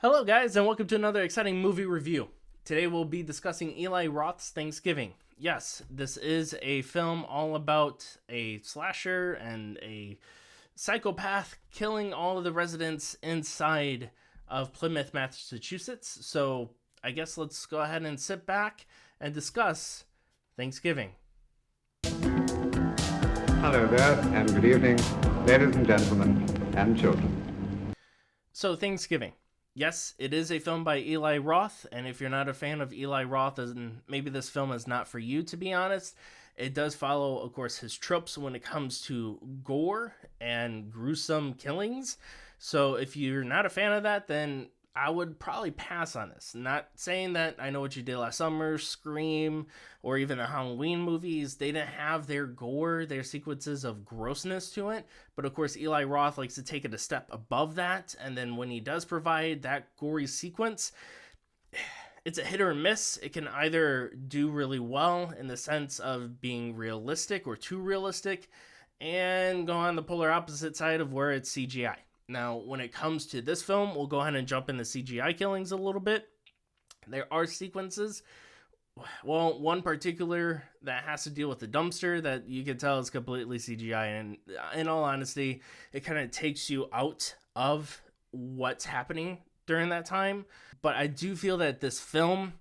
Hello, guys, and welcome to another exciting movie review. Today we'll be discussing Eli Roth's Thanksgiving. Yes, this is a film all about a slasher and a psychopath killing all of the residents inside of Plymouth, Massachusetts. So I guess let's go ahead and sit back and discuss Thanksgiving. Hello there, and good evening, ladies and gentlemen, and children. So, Thanksgiving. Yes, it is a film by Eli Roth, and if you're not a fan of Eli Roth, then maybe this film is not for you, to be honest. It does follow, of course, his tropes when it comes to gore and gruesome killings. So if you're not a fan of that, then I would probably pass on this. Not saying that I Know What You Did Last Summer, Scream, or even the Halloween movies, they didn't have their gore, their sequences of grossness to it. But of course, Eli Roth likes to take it a step above that. And then when he does provide that gory sequence, it's a hit or miss. It can either do really well in the sense of being realistic or too realistic, and go on the polar opposite side of where it's CGI. Now, when it comes to this film, we'll go ahead and jump into CGI killings a little bit. There are sequences, well, one particular that has to deal with the dumpster that you can tell is completely CGI. And in all honesty, it kind of takes you out of what's happening during that time. But I do feel that this film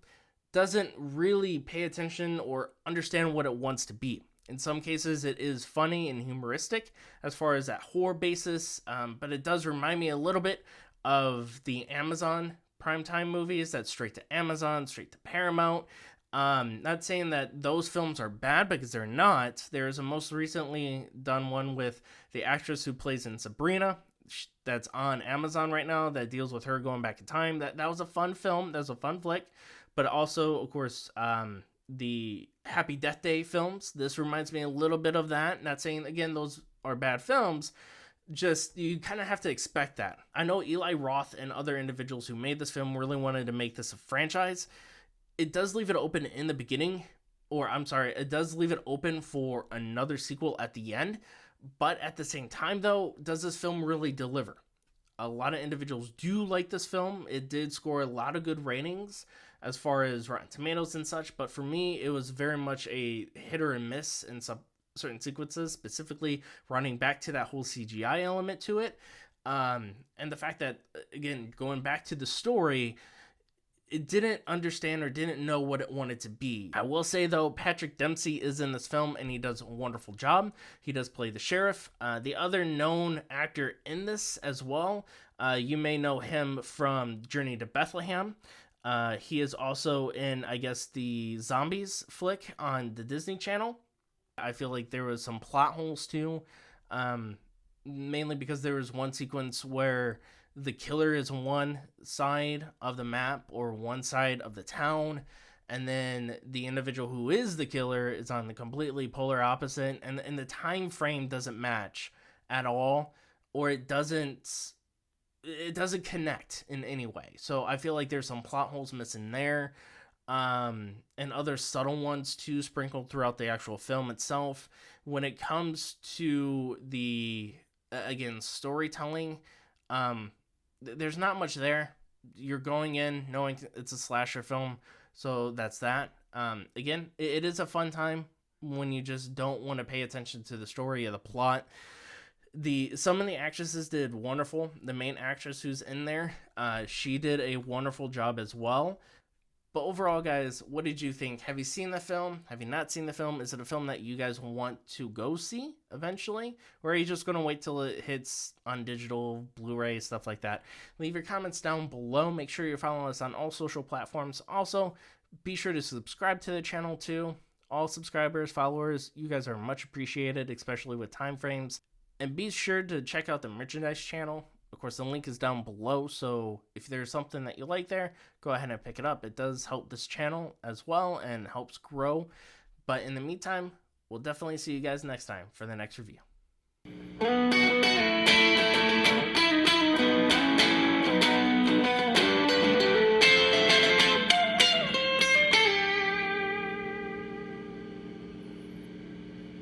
doesn't really pay attention or understand what it wants to be. In some cases, it is funny and humoristic as far as that horror basis, but it does remind me a little bit of the Amazon primetime movies that's straight to Amazon, straight to Paramount. Not saying that those films are bad, because they're not. There's a most recently done one with the actress who plays in Sabrina that's on Amazon right now that deals with her going back in time. That was a fun film. That was a fun flick. But also, of course, the Happy Death Day films. This reminds me a little bit of that. Not saying, again, those are bad films. Just, you kind of have to expect that. I know Eli Roth and other individuals who made this film really wanted to make this a franchise. It does leave it open in the beginning, or I'm sorry, it does leave it open for another sequel at the end. But at the same time, though, does this film really deliver? A lot of individuals do like this film. It did score a lot of good ratings as far as Rotten Tomatoes and such, but for me, it was very much a hit or a miss in some certain sequences, specifically running back to that whole CGI element to it. And the fact that, again, going back to the story, it didn't understand or didn't know what it wanted to be. I will say, though, Patrick Dempsey is in this film and he does a wonderful job. He does play the sheriff. The other known actor in this as well, you may know him from Journey to Bethlehem. He is also in, I guess, the Zombies flick on the Disney Channel. I feel like there was some plot holes too, mainly because there was one sequence where the killer is one side of the map or one side of the town, and then the individual who is the killer is on the completely polar opposite, and the time frame doesn't match at all, or it doesn't connect in any way. So I feel like there's some plot holes missing there, and other subtle ones too sprinkled throughout the actual film itself. When it comes to the again, storytelling, there's not much there. You're going in knowing it's a slasher film, so that's that. Again, it is a fun time when you just don't want to pay attention to the story or the plot. Some of the actresses did wonderful. The main actress who's in there, she did a wonderful job as well. But overall, guys, what did you think? Have you seen the film? Have you not seen the film? Is it a film that you guys want to go see eventually? Or are you just going to wait till it hits on digital, Blu-ray, stuff like that? Leave your comments down below. Make sure you're following us on all social platforms. Also, be sure to subscribe to the channel too. All subscribers, followers, you guys are much appreciated, especially with time frames. And be sure to check out the merchandise channel. Of course, the link is down below, so if there's something that you like there, go ahead and pick it up. It does help this channel as well and helps grow. But in the meantime, we'll definitely see you guys next time for the next review.